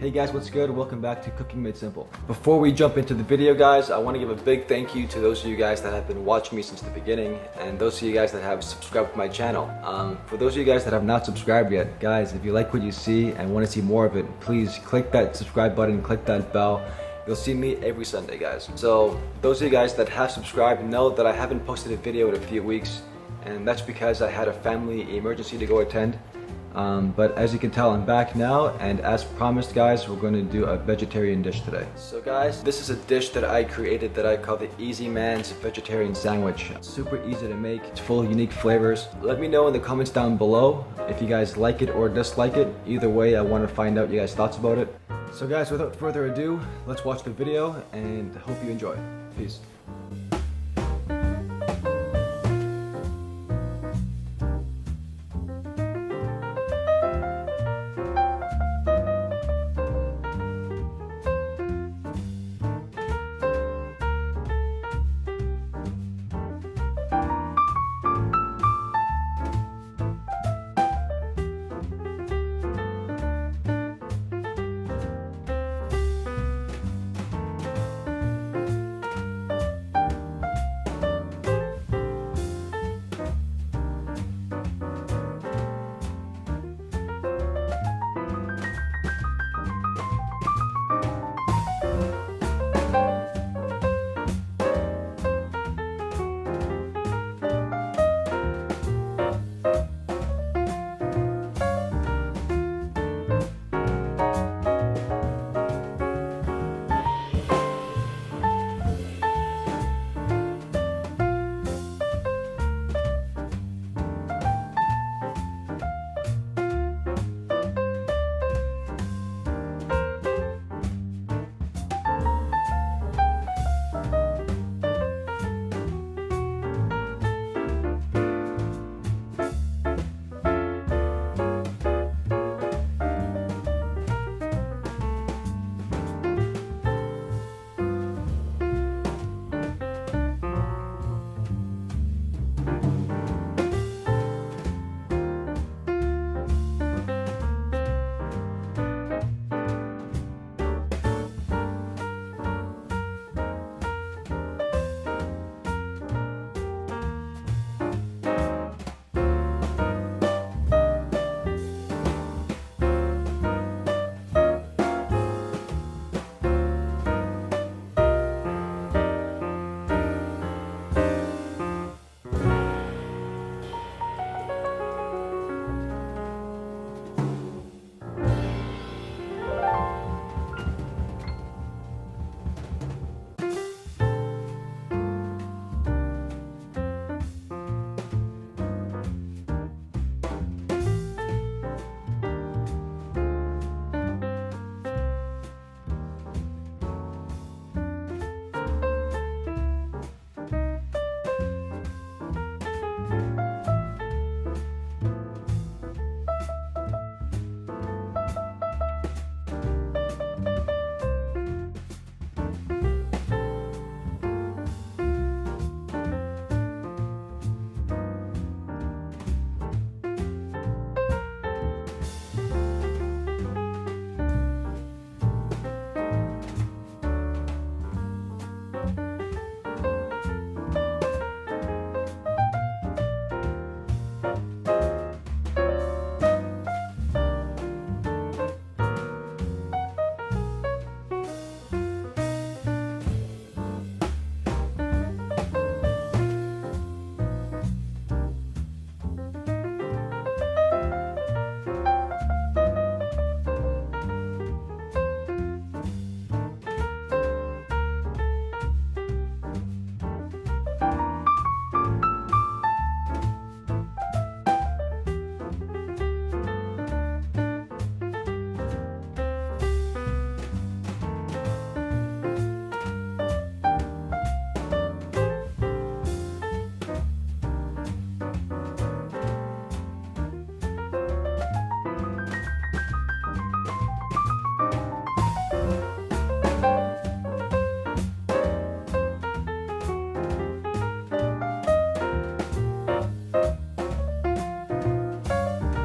Hey guys, what's good? Welcome back to Cooking Made Simple. Before we jump into the video, guys, I want to give a big thank you to those of you guys that have been watching me since the beginning, and those of you guys that have subscribed to my channel. For those of you guys that have not subscribed yet, guys, if you like what you see and want to see more of it, please click that subscribe button, click that bell. You'll see me every Sunday, guys. So those of you guys that have subscribed know that I haven't posted a video in a few weeks, and that's because I had a family emergency to go attend. But as you can tell, I'm back now, and as promised, guys, we're going to do a vegetarian dish today. So guys, this is a dish that I created that I call the Easy Man's Vegetarian Sandwich. It's super easy to make. It's full of unique flavors. Let me know in the comments down below if you guys like it or dislike it. Either way, I want to find out you guys' thoughts about it. So guys, without further ado, let's watch the video and hope you enjoy. Peace.